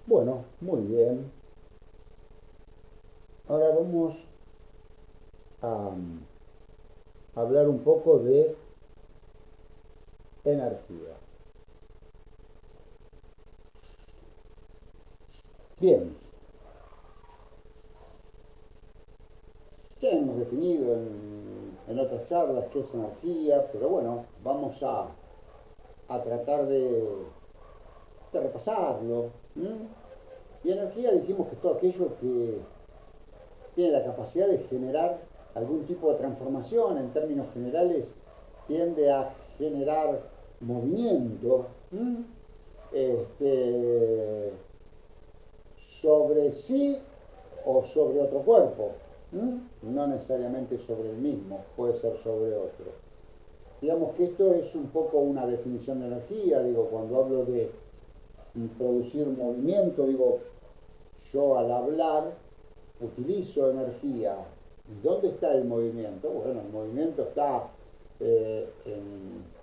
Bueno, muy bien. Ahora vamos a hablar un poco de energía. Bien, ya hemos definido en otras charlas qué es energía, pero bueno, vamos a tratar de repasarlo. Y energía dijimos que es todo aquello que tiene la capacidad de generar algún tipo de transformación, en términos generales, tiende a generar movimiento. Este, sobre sí o sobre otro cuerpo, no necesariamente sobre el mismo, puede ser sobre otro. Digamos que esto es un poco una definición de energía, digo, cuando hablo de producir movimiento, digo, yo al hablar utilizo energía. ¿Y dónde está el movimiento? Bueno, el movimiento está en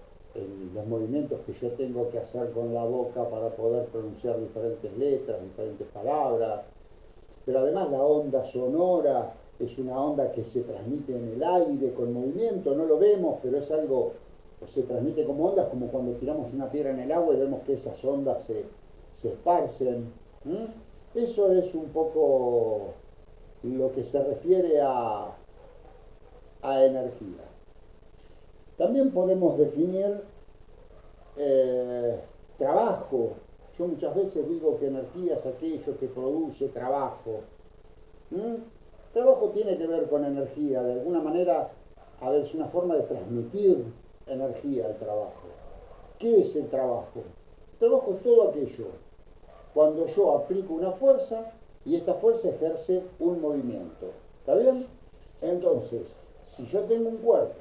los movimientos que yo tengo que hacer con la boca para poder pronunciar diferentes letras, diferentes palabras. Pero además la onda sonora es una onda que se transmite en el aire con movimiento, no lo vemos, pero es algo, o se transmite como ondas, como cuando tiramos una piedra en el agua y vemos que esas ondas se esparcen. Eso es un poco lo que se refiere a energía. También podemos definir trabajo. Yo muchas veces digo que energía es aquello que produce trabajo. Trabajo tiene que ver con energía, de alguna manera, a ver, es una forma de transmitir energía al trabajo. ¿Qué es el trabajo? El trabajo es todo aquello cuando yo aplico una fuerza y esta fuerza ejerce un movimiento. ¿Está bien? Entonces, si yo tengo un cuerpo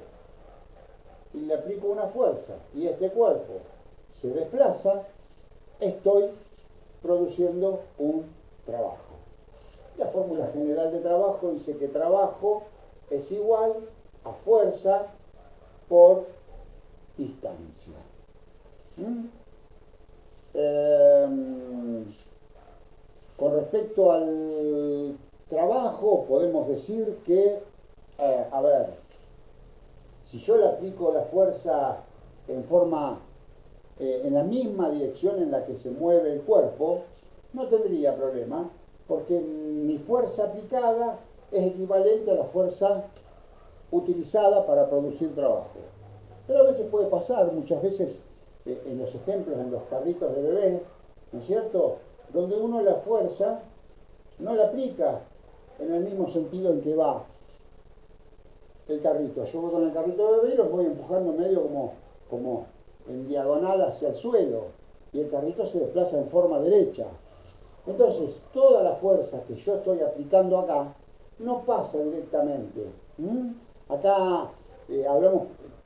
y le aplico una fuerza y este cuerpo se desplaza, estoy produciendo un trabajo. La fórmula general de trabajo dice que trabajo es igual a fuerza por distancia. Eh, con respecto al trabajo, podemos decir que, a ver, si yo le aplico la fuerza en forma, en la misma dirección en la que se mueve el cuerpo, no tendría problema, porque mi fuerza aplicada es equivalente a la fuerza utilizada para producir trabajo. Pero a veces puede pasar, muchas veces en los ejemplos, en los carritos de bebé, ¿no es cierto? Donde uno la fuerza no la aplica en el mismo sentido en que va el carrito. Yo voy con el carrito de bebé y los voy empujando medio como en diagonal hacia el suelo y el carrito se desplaza en forma derecha. Entonces, toda la fuerza que yo estoy aplicando acá no pasa directamente. Acá hablamos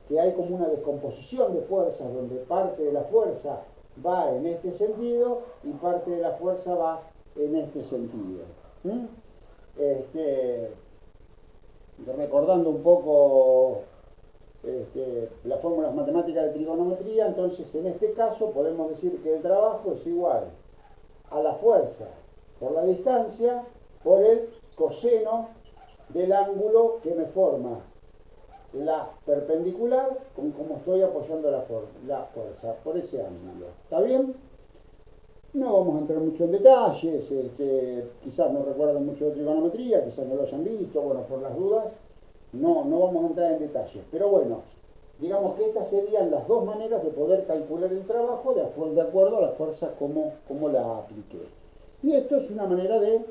que hay como una descomposición de fuerzas, donde parte de la fuerza va en este sentido y parte de la fuerza va en este sentido. Este, recordando un poco las fórmulas matemáticas de trigonometría, entonces en este caso podemos decir que el trabajo es igual a la fuerza por la distancia por el coseno del ángulo que me forma la perpendicular con como estoy apoyando la fuerza por ese ángulo. ¿Está bien? No vamos a entrar mucho en detalles, quizás no recuerden mucho de trigonometría, quizás no lo hayan visto, bueno, por las dudas, no vamos a entrar en detalles. Pero bueno, digamos que estas serían las dos maneras de poder calcular el trabajo de acuerdo a la fuerza como la apliqué. Y esto es una manera de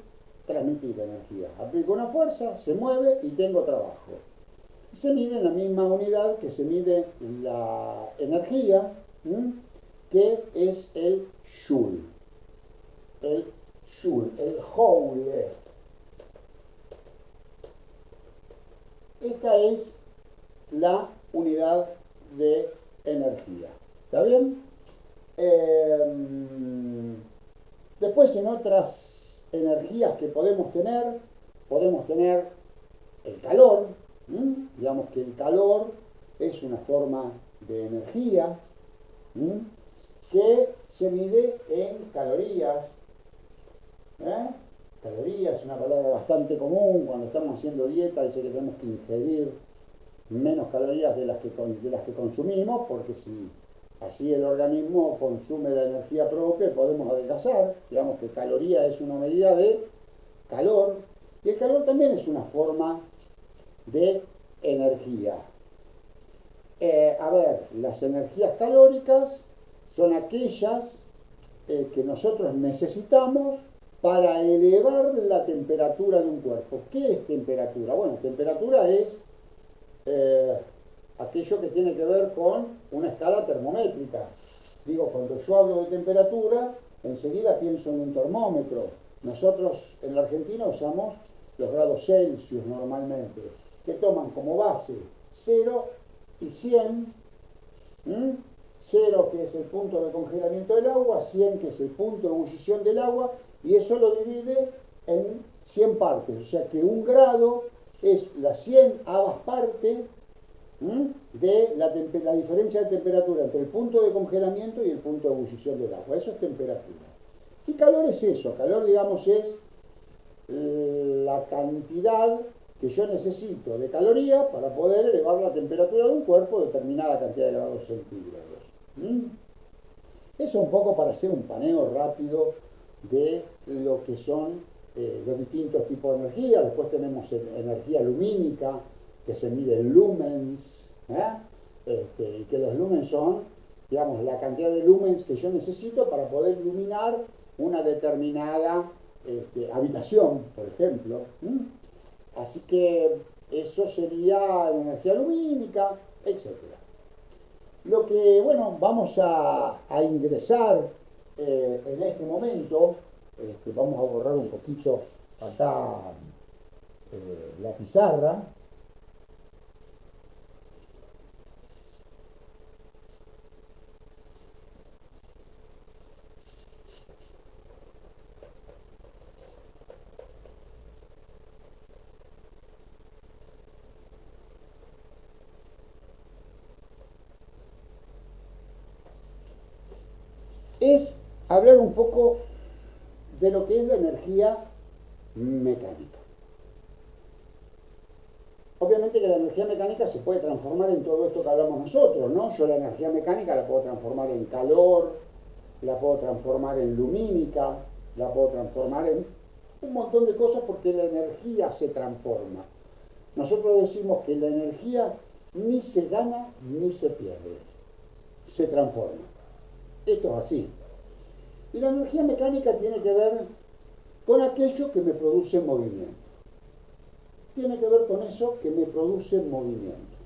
transmitir energía. Aplico una fuerza, se mueve y tengo trabajo. Se mide en la misma unidad que se mide la energía, que es el joule. El joule, el joule. Esta es la unidad de energía. ¿Está bien? Después en otras energías que podemos tener el calor. Digamos que el calor es una forma de energía que se mide en calorías. ¿eh? Caloría es una palabra bastante común cuando estamos haciendo dieta, dice que tenemos que ingerir menos calorías de las que consumimos, porque si así el organismo consume la energía propia y podemos adelgazar. Digamos que caloría es una medida de calor, y el calor también es una forma de energía. A ver, las energías calóricas son aquellas que nosotros necesitamos para elevar la temperatura de un cuerpo. ¿Qué es temperatura? Bueno, temperatura es aquello que tiene que ver con una escala termométrica. Digo, cuando yo hablo de temperatura, enseguida pienso en un termómetro. Nosotros en la Argentina usamos los grados Celsius normalmente, que toman como base 0 y 100. 0 que es el punto de congelamiento del agua, 100 que es el punto de ebullición del agua, y eso lo divide en 100 partes. O sea que un grado es la 100 parte de la diferencia de temperatura entre el punto de congelamiento y el punto de ebullición del agua. Eso es temperatura. Y calor es eso. Calor, digamos, es la cantidad que yo necesito de calorías para poder elevar la temperatura de un cuerpo determinada cantidad de grados centígrados. Eso un poco para hacer un paneo rápido de lo que son los distintos tipos de energía. Después tenemos energía lumínica, que se mide en lumens, y que los lumens son, digamos, la cantidad de lumens que yo necesito para poder iluminar una determinada habitación, por ejemplo. Así que eso sería energía lumínica, etc. Lo que, bueno, vamos a ingresar en este momento, vamos a borrar un poquito acá la pizarra. Es hablar un poco de lo que es la energía mecánica. Obviamente que la energía mecánica se puede transformar en todo esto que hablamos nosotros, ¿no? Yo la energía mecánica la puedo transformar en calor, la puedo transformar en lumínica, la puedo transformar en un montón de cosas porque la energía se transforma. Nosotros decimos que la energía ni se gana ni se pierde, se transforma. Esto es así. Y la energía mecánica tiene que ver con aquello que me produce movimiento. Tiene que ver con eso que me produce movimiento.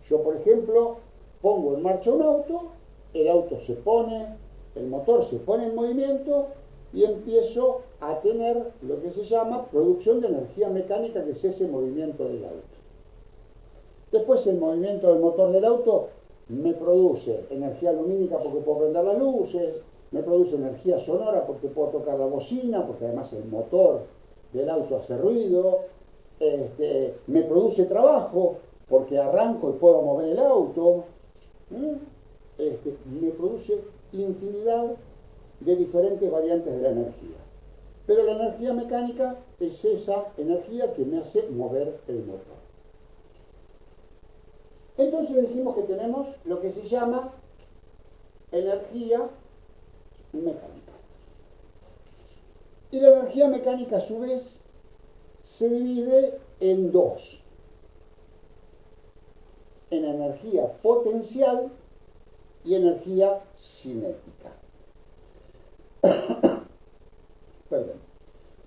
Yo, por ejemplo, pongo en marcha un auto, el auto se pone, el motor se pone en movimiento y empiezo a tener lo que se llama producción de energía mecánica, que es ese movimiento del auto. Después el movimiento del motor del auto me produce energía lumínica porque puedo prender las luces, me produce energía sonora porque puedo tocar la bocina, porque además el motor del auto hace ruido, me produce trabajo porque arranco y puedo mover el auto, me produce infinidad de diferentes variantes de la energía. Pero la energía mecánica es esa energía que me hace mover el motor. Entonces dijimos que tenemos lo que se llama energía mecánica. Y la energía mecánica a su vez se divide en dos. En energía potencial y energía cinética. Perdón.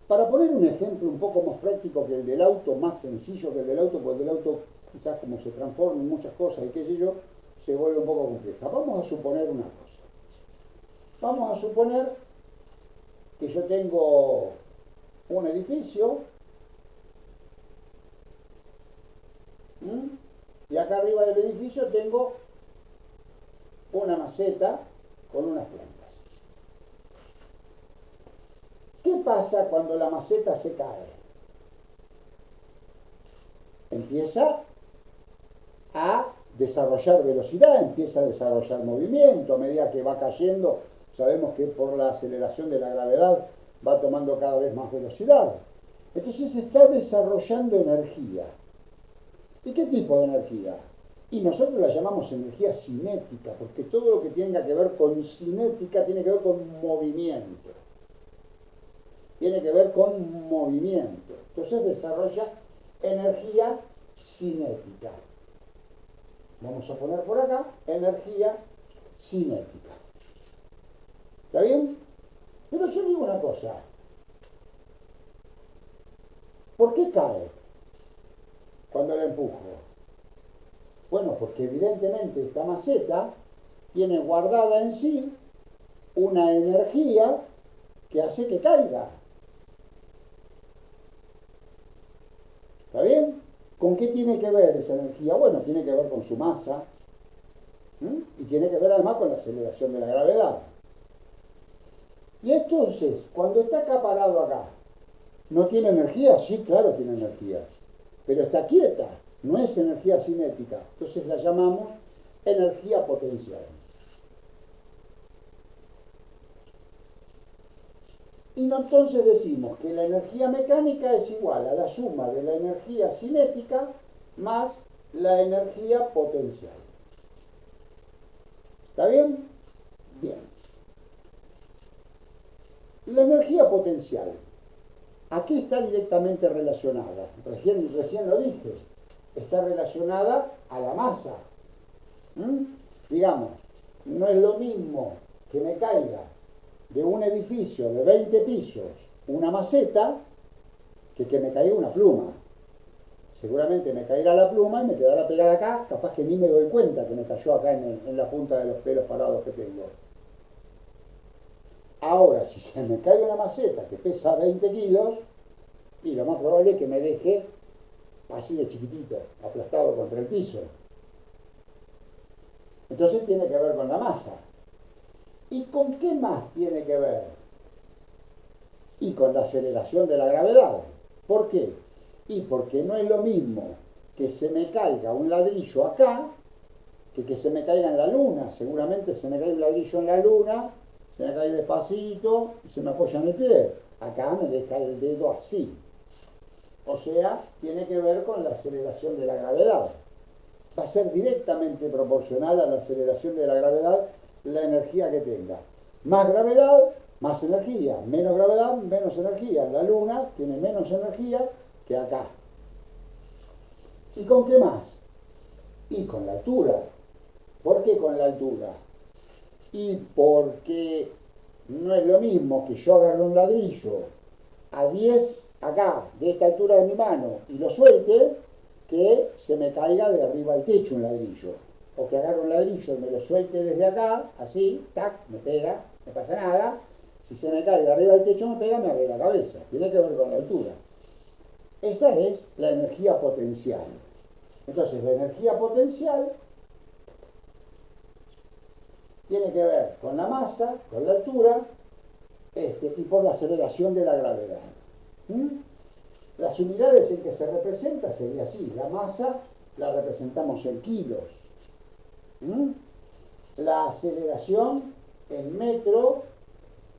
Para poner un ejemplo un poco más práctico que el del auto, más sencillo que el del auto, porque el del auto quizás como se transforma en muchas cosas y qué sé yo, se vuelve un poco compleja. Vamos a suponer una cosa. Vamos a suponer que yo tengo un edificio y acá arriba del edificio tengo una maceta con unas plantas. ¿Qué pasa cuando la maceta se cae? Empieza a desarrollar velocidad, empieza a desarrollar movimiento. A medida que va cayendo, sabemos que por la aceleración de la gravedad va tomando cada vez más velocidad. Entonces se está desarrollando energía. ¿Y qué tipo de energía? Y nosotros la llamamos energía cinética, porque todo lo que tenga que ver con cinética tiene que ver con movimiento. Tiene que ver con movimiento. Entonces desarrolla energía cinética. Vamos a poner por acá energía cinética. ¿Está bien? Pero yo digo una cosa. ¿Por qué cae cuando la empujo? Bueno, porque evidentemente esta maceta tiene guardada en sí una energía que hace que caiga. ¿Está bien? ¿Con qué tiene que ver esa energía? Bueno, tiene que ver con su masa, ¿m? Y tiene que ver además con la aceleración de la gravedad. Y entonces, cuando está acá parado acá, ¿no tiene energía? Sí, claro, tiene energía. Pero está quieta, no es energía cinética. Entonces la llamamos energía potencial. Y entonces decimos que la energía mecánica es igual a la suma de la energía cinética más la energía potencial. ¿Está bien? Bien. La energía potencial, ¿a qué está directamente relacionada? Recién lo dije, está relacionada a la masa. ¿Mm? Digamos, no es lo mismo que me caiga de un edificio de 20 pisos una maceta que me caiga una pluma. Seguramente me caerá la pluma y me quedará pegada acá, capaz que ni me doy cuenta que me cayó acá en la punta de los pelos parados que tengo. Ahora, si se me cae una maceta que pesa 20 kilos, y lo más probable es que me deje así de chiquitito, aplastado contra el piso. Entonces tiene que ver con la masa. ¿Y con qué más tiene que ver? Y con la aceleración de la gravedad. ¿Por qué? Y porque no es lo mismo que se me caiga un ladrillo acá que se me caiga en la luna. Seguramente se me cae un ladrillo en la luna, se me cae despacito y se me apoya en el pie. Acá me deja el dedo así. O sea, tiene que ver con la aceleración de la gravedad. Va a ser directamente proporcional a la aceleración de la gravedad la energía que tenga. Más gravedad, más energía. Menos gravedad, menos energía. La luna tiene menos energía que acá. ¿Y con qué más? Y con la altura. ¿Por qué con la altura? Y porque no es lo mismo que yo agarre un ladrillo a 10 acá, de esta altura de mi mano, y lo suelte, que se me caiga de arriba al techo un ladrillo. O que agarre un ladrillo y me lo suelte desde acá, así, tac, me pega, no pasa nada. Si se me cae de arriba del techo me pega, me abre la cabeza. Tiene que ver con la altura. Esa es la energía potencial. Entonces, la energía potencial tiene que ver con la masa, con la altura, y por la aceleración de la gravedad. ¿Mm? Las unidades en que se representa sería así. La masa la representamos en kilos. ¿Mm? La aceleración en metro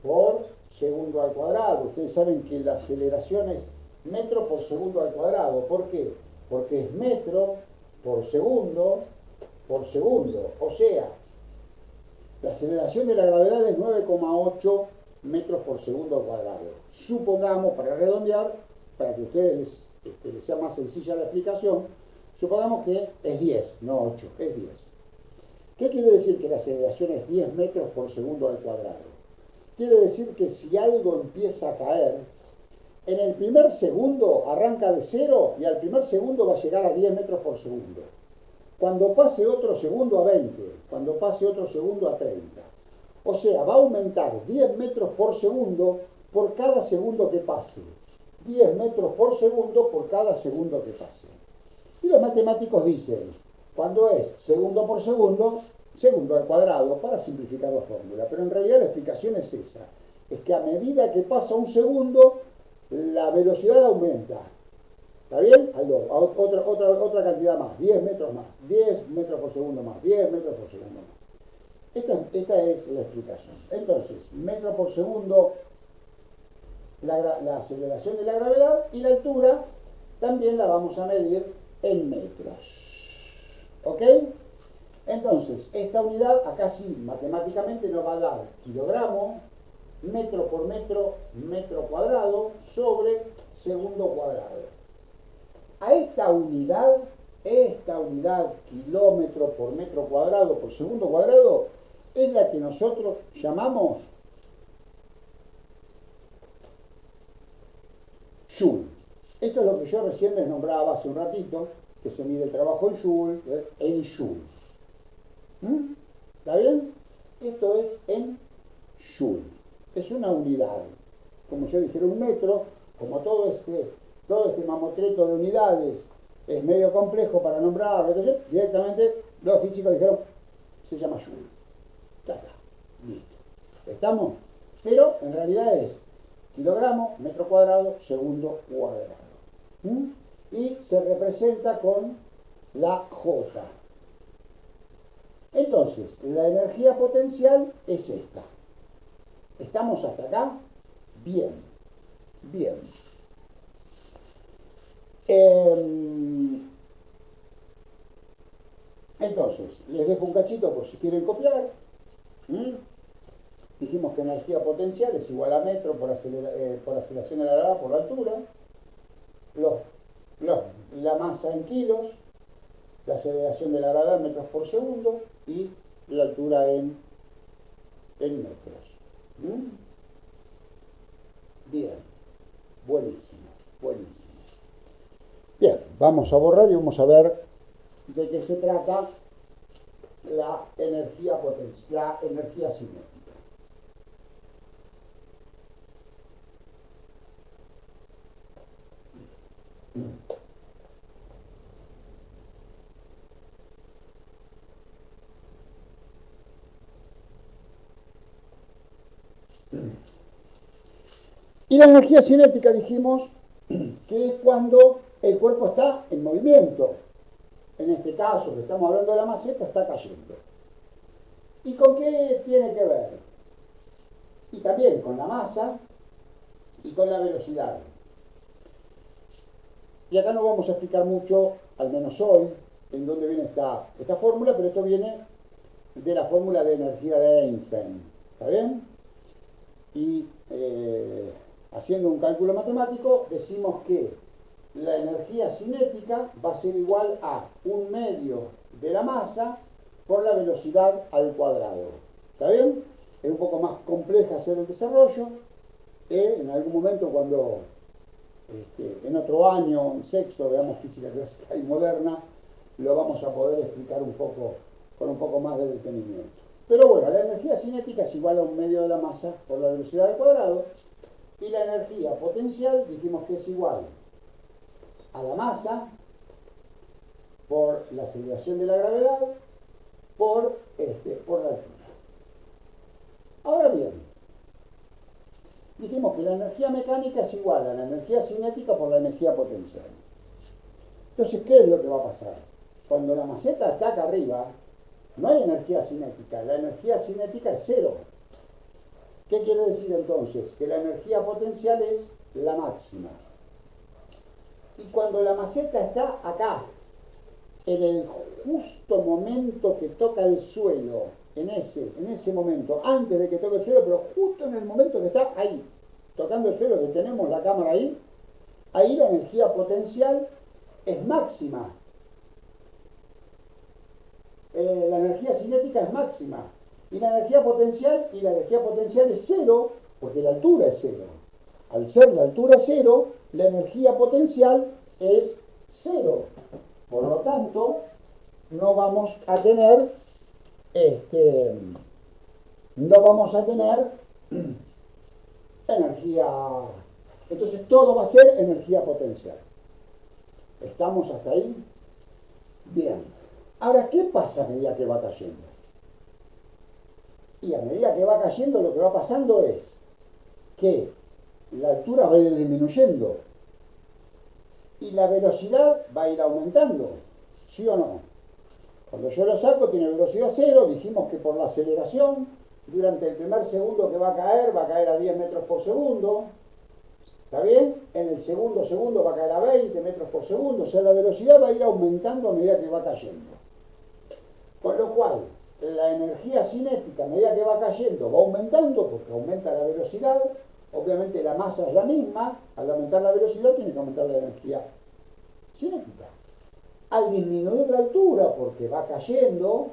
por segundo al cuadrado. Ustedes saben que la aceleración es metro por segundo al cuadrado. ¿Por qué? Porque es metro por segundo. O sea, la aceleración de la gravedad es 9,8 metros por segundo al cuadrado. Supongamos, para redondear, para que a ustedes les sea más sencilla la explicación, supongamos que es 10, no 8, es 10. ¿Qué quiere decir que la aceleración es 10 metros por segundo al cuadrado? Quiere decir que si algo empieza a caer, en el primer segundo arranca de 0 y al primer segundo va a llegar a 10 metros por segundo. Cuando pase otro segundo a 20, cuando pase otro segundo a 30. O sea, va a aumentar 10 metros por segundo por cada segundo que pase. 10 metros por segundo por cada segundo que pase. Y los matemáticos dicen, cuando es segundo por segundo, segundo al cuadrado, para simplificar la fórmula. Pero en realidad la explicación es esa. Es que a medida que pasa un segundo, la velocidad aumenta. ¿Está bien? Otra cantidad más, 10 metros más, 10 metros por segundo más, 10 metros por segundo más. Esta es la explicación. Entonces, metro por segundo la aceleración de la gravedad, y la altura también la vamos a medir en metros. ¿Ok? Entonces, esta unidad acá sí, matemáticamente nos va a dar kilogramo, metro por metro, metro cuadrado, sobre segundo cuadrado. A esta unidad, kilómetro por metro cuadrado por segundo cuadrado, es la que nosotros llamamos Joule. Esto es lo que yo recién les nombraba hace un ratito, que se mide el trabajo en Joule, en Joule. ¿Está bien? Esto es en Joule. Es una unidad. Como yo dijera, un metro, como todo este mamotreto de unidades es medio complejo para nombrar, directamente los físicos dijeron, se llama Joule. Ya está. Listo. ¿Estamos? Pero en realidad es kilogramo, metro cuadrado, segundo cuadrado. Y se representa con la J. Entonces, la energía potencial es esta. ¿Estamos hasta acá? Bien, bien. Entonces, les dejo un cachito por si quieren copiar. Dijimos que energía potencial es igual a metro por aceleración de la gravedad por la altura. La masa en kilos, la aceleración de la gravedad en metros por segundo y la altura en metros. Bien, buenísimo, buenísimo. Bien, vamos a borrar y vamos a ver de qué se trata la energía cinética. Y la energía cinética dijimos que es cuando el cuerpo está en movimiento. En este caso, que estamos hablando de la maceta, está cayendo. ¿Y con qué tiene que ver? Y también con la masa y con la velocidad. Y acá no vamos a explicar mucho, al menos hoy, en dónde viene esta fórmula, pero esto viene de la fórmula de energía de Einstein. ¿Está bien? Y haciendo un cálculo matemático, decimos que la energía cinética va a ser igual a 1/2 de la masa por la velocidad al cuadrado. ¿Está bien? Es un poco más compleja hacer el desarrollo. En algún momento cuando en otro año, en sexto, veamos física clásica y moderna, lo vamos a poder explicar con un poco más de detenimiento. Pero bueno, la energía cinética es igual a 1/2 de la masa por la velocidad al cuadrado, y la energía potencial dijimos que es igual a la masa por la aceleración de la gravedad por la altura. Ahora bien, dijimos que la energía mecánica es igual a la energía cinética por la energía potencial. Entonces, ¿qué es lo que va a pasar? Cuando la maceta está acá arriba, no hay energía cinética, la energía cinética es cero. ¿Qué quiere decir entonces? Que la energía potencial es la máxima. Y cuando la maceta está acá, en el justo momento que toca el suelo, en ese momento, antes de que toque el suelo, pero justo en el momento que está ahí, tocando el suelo, que tenemos la cámara ahí la energía potencial es máxima. La energía cinética es máxima. Y la energía potencial es cero, porque la altura es cero. Al ser la altura cero, la energía potencial es cero. Por lo tanto, no vamos a tener energía. Entonces todo va a ser energía potencial. ¿Estamos hasta ahí? Bien. Ahora, ¿qué pasa a medida que va cayendo? Y a medida que va cayendo, lo que va pasando es que la altura va a ir disminuyendo y la velocidad va a ir aumentando, ¿sí o no? Cuando yo lo saco tiene velocidad cero, dijimos que por la aceleración, durante el primer segundo que va a caer a 10 metros por segundo, ¿Está bien? En el segundo va a caer a 20 metros por segundo, o sea, la velocidad va a ir aumentando a medida que va cayendo. Con lo cual, la energía cinética a medida que va cayendo va aumentando porque aumenta la velocidad. Obviamente la masa es la misma, al aumentar la velocidad tiene que aumentar la energía cinética. Al disminuir la altura porque va cayendo,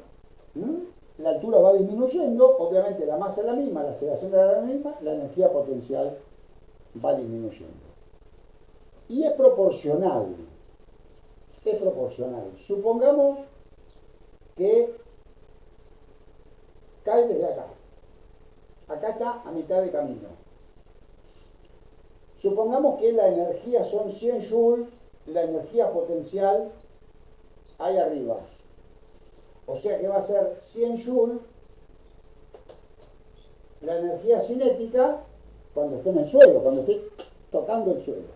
la altura va disminuyendo, obviamente la masa es la misma, la aceleración es la misma, la energía potencial va disminuyendo. Y es proporcional. Es proporcional. Supongamos que cae desde acá. Acá está a mitad de camino. Supongamos que la energía son 100 joules, la energía potencial ahí arriba. O sea que va a ser 100 joules la energía cinética cuando esté en el suelo, cuando esté tocando el suelo.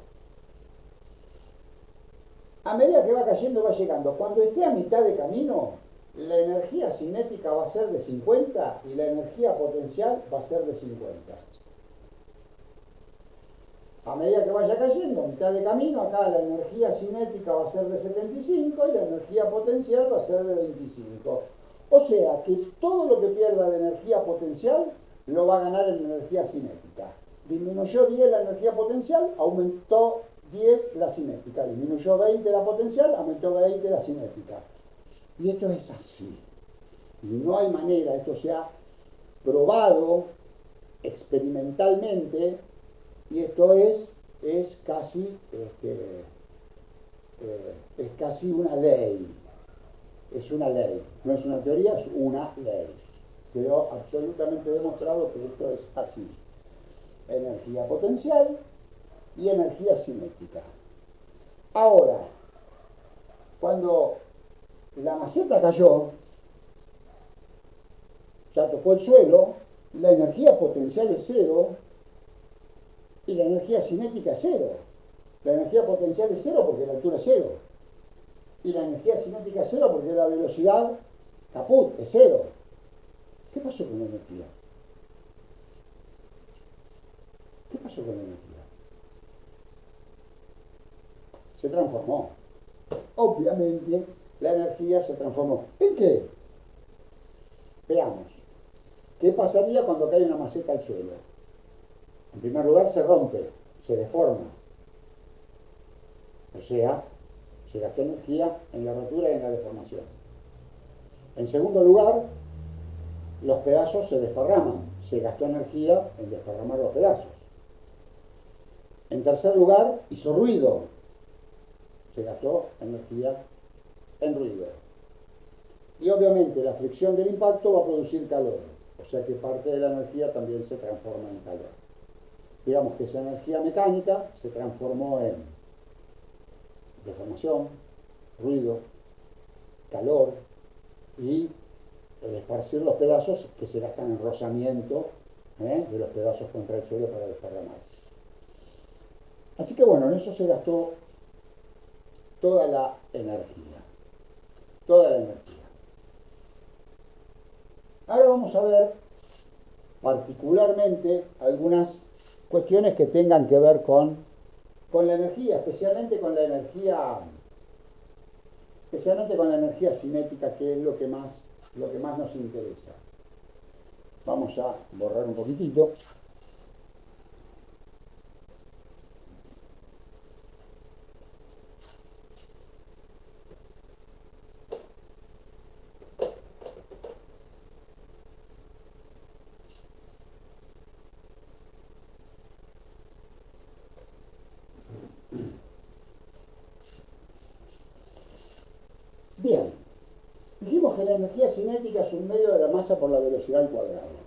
A medida que va cayendo, va llegando. Cuando esté a mitad de camino, la energía cinética va a ser de 50 y la energía potencial va a ser de 50. A medida que vaya cayendo, a mitad de camino, acá la energía cinética va a ser de 75 y la energía potencial va a ser de 25. O sea que todo lo que pierda de energía potencial lo va a ganar en energía cinética. Disminuyó 10 la energía potencial, aumentó 10 la cinética. Disminuyó 20 la potencial, aumentó 20 la cinética. Y esto es así. Y no hay manera, esto se ha probado experimentalmente, y esto es casi, es casi una ley. Es una ley. No es una teoría, es una ley. Quedó absolutamente demostrado que esto es así. Energía potencial y energía cinética. Ahora, cuando la maceta cayó, ya tocó el suelo, la energía potencial es cero y la energía cinética es cero. La energía potencial es cero porque la altura es cero. Y la energía cinética es cero porque la velocidad, caput, es cero. ¿Qué pasó con la energía? ¿Qué pasó con la energía? Se transformó. Obviamente, la energía se transformó. ¿En qué? Veamos. ¿Qué pasaría cuando cae una maceta al suelo? En primer lugar, se rompe, se deforma. O sea, se gastó energía en la rotura y en la deformación. En segundo lugar, los pedazos se desparraman. Se gastó energía en desparramar los pedazos. En tercer lugar, hizo ruido. Se gastó energía en ruido. Y obviamente la fricción del impacto va a producir calor. O sea que parte de la energía también se transforma en calor. Digamos que esa energía mecánica se transformó en deformación, ruido, calor y el esparcir los pedazos que se gastan en rozamiento de los pedazos contra el suelo para desparramarse. Así que bueno, en eso se gastó toda la energía. Toda la energía. Ahora vamos a ver particularmente algunas cuestiones que tengan que ver con la energía, especialmente con la energía cinética, que es lo que más nos interesa. Vamos a borrar un poquitito. Bien, dijimos que la energía cinética es un medio de la masa por la velocidad al cuadrado.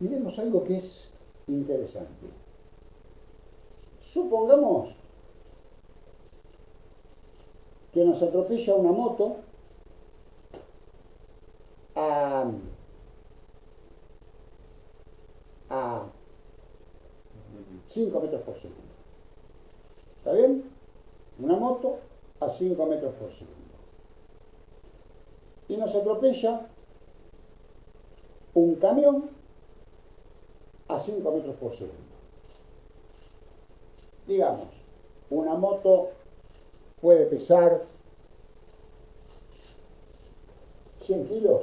Miremos algo que es interesante. Supongamos que nos atropella una moto a 5 metros por segundo. ¿Está bien? Una moto a 5 metros por segundo. Y nos atropella un camión a 5 metros por segundo. digamos, una moto puede pesar 100 kilos,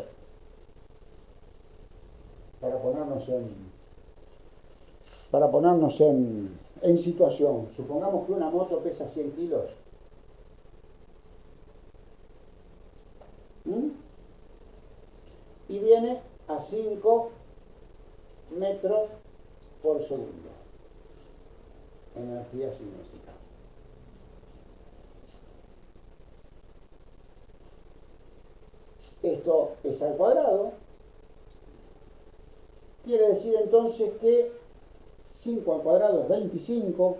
para ponernos en situación. Supongamos que una moto pesa 100 kilos. Y viene a 5 metros por segundo. Energía cinética. Esto es al cuadrado. Quiere decir entonces que 5 al cuadrado es 25.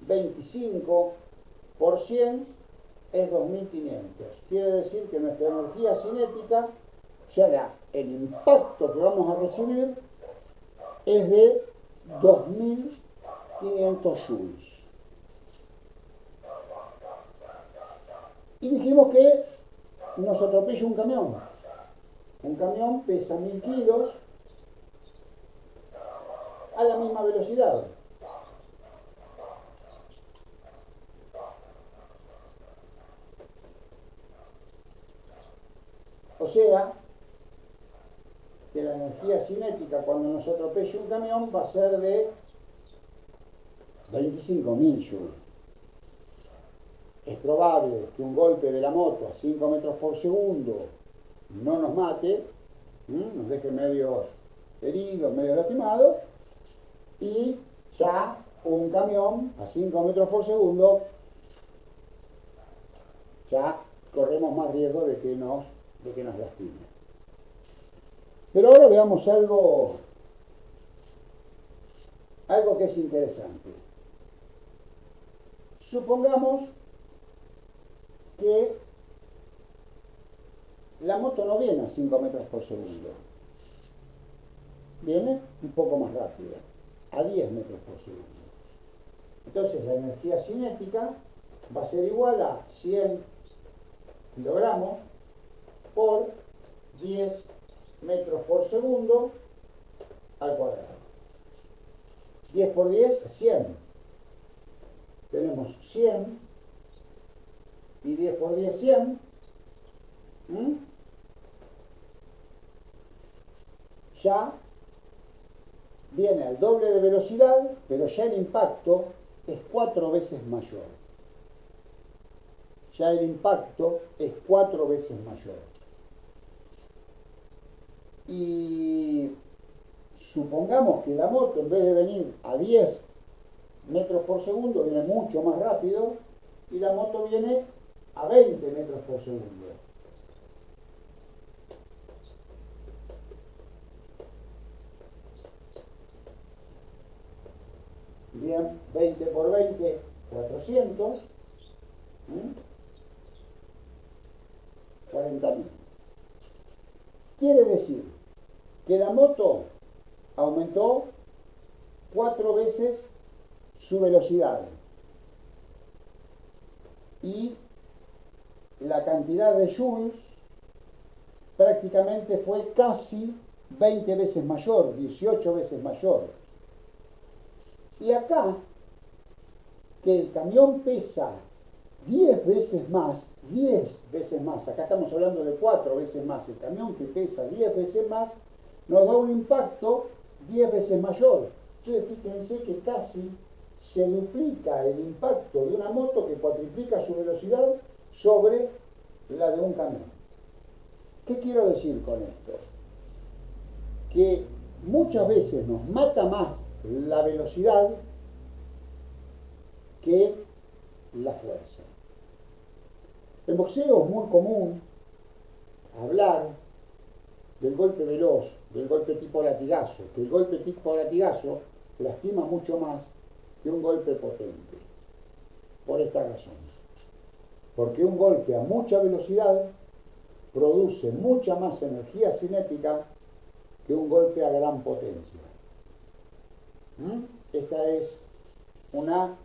25 por 100 es 2500. Quiere decir que nuestra energía cinética, o sea, el impacto que vamos a recibir, es de 2500 joules. Y dijimos que nos atropella un camión. Un camión pesa 1000 kilos a la misma velocidad. O sea, que la energía cinética cuando nos atropelle un camión va a ser de 25.000 joules. Es probable que un golpe de la moto a 5 metros por segundo no nos mate, nos deje medio heridos, medio lastimados, y ya un camión a 5 metros por segundo ya corremos más riesgo de que nos lastime. Pero ahora veamos algo que es interesante. Supongamos que la moto no viene a 5 metros por segundo, viene un poco más rápida, a 10 metros por segundo. Entonces la energía cinética va a ser igual a 100 kilogramos por 10 metros por segundo al cuadrado. 10 por 10 es 100. Tenemos 100 y 10 por 10, 100. Ya viene al doble de velocidad, pero ya el impacto es 4 veces mayor. Ya el impacto es 4 veces mayor. Y supongamos que la moto, en vez de venir a 10 metros por segundo, viene mucho más rápido, y la moto viene a 20 metros por segundo. Bien, 20 por 20, 400. 40.000. Quiere decir que la moto aumentó 4 veces su velocidad y la cantidad de joules prácticamente fue casi 20 veces mayor, 18 veces mayor. Y acá, que el camión pesa 10 veces más, acá estamos hablando de 4 veces más, el camión que pesa 10 veces más, nos da un impacto 10 veces mayor. Entonces fíjense que casi se duplica el impacto de una moto que cuatriplica su velocidad sobre la de un camión. ¿Qué quiero decir con esto? Que muchas veces nos mata más la velocidad que la fuerza. En boxeo es muy común hablar del golpe veloz, del golpe tipo latigazo, que el golpe tipo latigazo lastima mucho más que un golpe potente. Por esta razón. Porque un golpe a mucha velocidad produce mucha más energía cinética que un golpe a gran potencia. Esta es una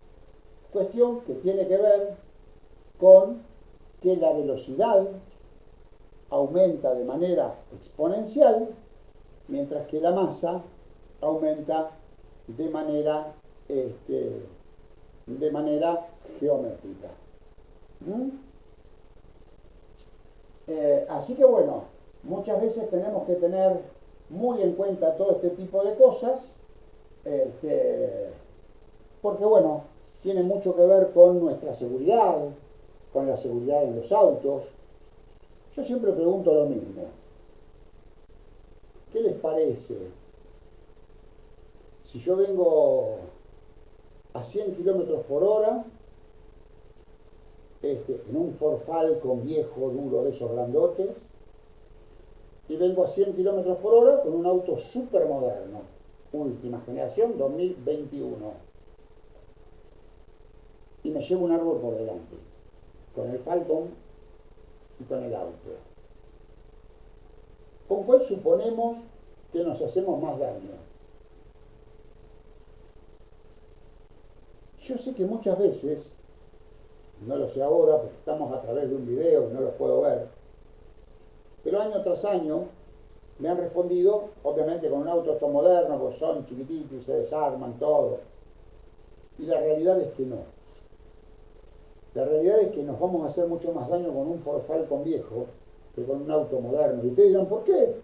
cuestión que tiene que ver con que la velocidad aumenta de manera exponencial, mientras que la masa aumenta de manera de manera geométrica. ¿Mm? Así que bueno, muchas veces tenemos que tener muy en cuenta todo este tipo de cosas, porque bueno, tiene mucho que ver con nuestra seguridad, con la seguridad en los autos. Yo siempre pregunto lo mismo. ¿Qué les parece si yo vengo a 100 kilómetros por hora en un Ford Falcon viejo, duro, de esos grandotes, y vengo a 100 kilómetros por hora con un auto súper moderno, última generación, 2021, y me llevo un árbol por delante, con el Falcon y con el auto? ¿Con cuál suponemos que nos hacemos más daño? Yo sé que muchas veces, no lo sé ahora porque estamos a través de un video y no lo puedo ver, pero año tras año me han respondido, obviamente con un auto moderno, pues son chiquititos y se desarman todo. Y la realidad es que no. La realidad es que nos vamos a hacer mucho más daño con un Ford Falcon viejo que con un auto moderno. Y ustedes dirán, ¿por qué?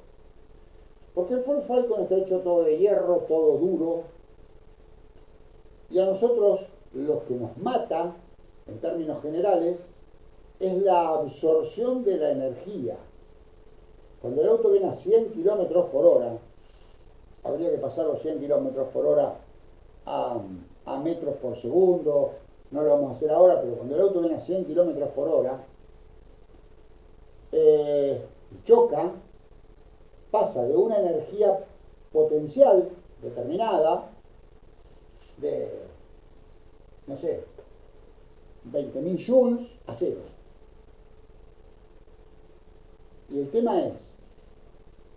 Porque el Ford Falcon está hecho todo de hierro, todo duro. Y a nosotros lo que nos mata, en términos generales, es la absorción de la energía. Cuando el auto viene a 100 kilómetros por hora, habría que pasar los 100 kilómetros por hora a metros por segundo, no lo vamos a hacer ahora, pero cuando el auto viene a 100 kilómetros por hora y choca, pasa de una energía potencial determinada de, no sé, 20.000 joules a cero. Y el tema es,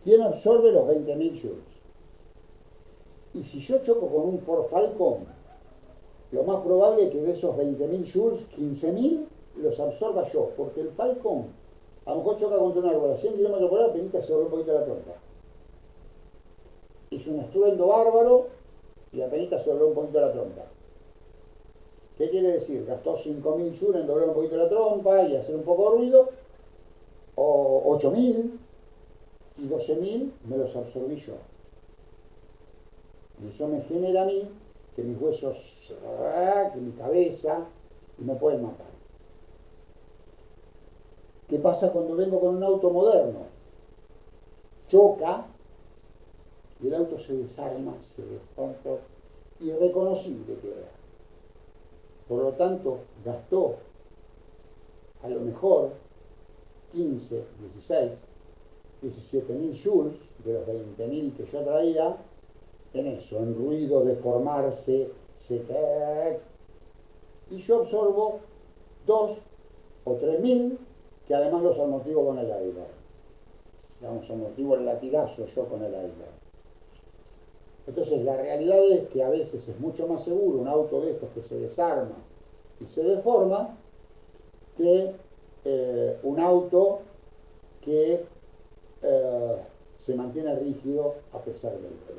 ¿quién absorbe los 20.000 joules? Y si yo choco con un Ford Falcon, lo más probable es que de esos 20.000 joules, 15.000 los absorba yo, porque el Falcon a lo mejor choca contra un árbol a 100 km por hora, penita se dobló un poquito la trompa. Hizo un estruendo bárbaro y apenas se dobló un poquito la trompa. ¿Qué quiere decir? Gastó 5.000 joules en doblar un poquito la trompa y hacer un poco de ruido, o 8.000, y 12.000 me los absorbí yo. Y eso me genera a mí que mis huesos, que mi cabeza, me pueden matar. ¿Qué pasa cuando vengo con un auto moderno? Choca y el auto se desarma, se desconta, irreconocible queda. Por lo tanto, gastó a lo mejor 15, 16, 17.000 joules de los 20.000 que yo traía en eso, en ruido, deformarse, secar. Y yo absorbo 2 o 3.000 que además los amortiguo con el aire. Digamos, amortiguo el latigazo yo con el aire. Entonces la realidad es que a veces es mucho más seguro un auto de estos que se desarma y se deforma que un auto que se mantiene rígido a pesar del golpe.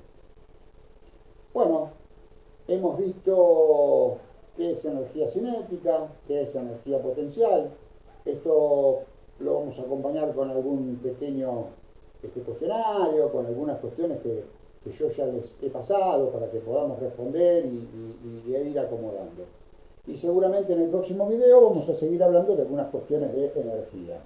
Bueno, hemos visto qué es energía cinética, qué es energía potencial. Esto lo vamos a acompañar con algún pequeño cuestionario, con algunas cuestiones que yo ya les he pasado para que podamos responder y ir acomodando. Y seguramente en el próximo video vamos a seguir hablando de algunas cuestiones de energía.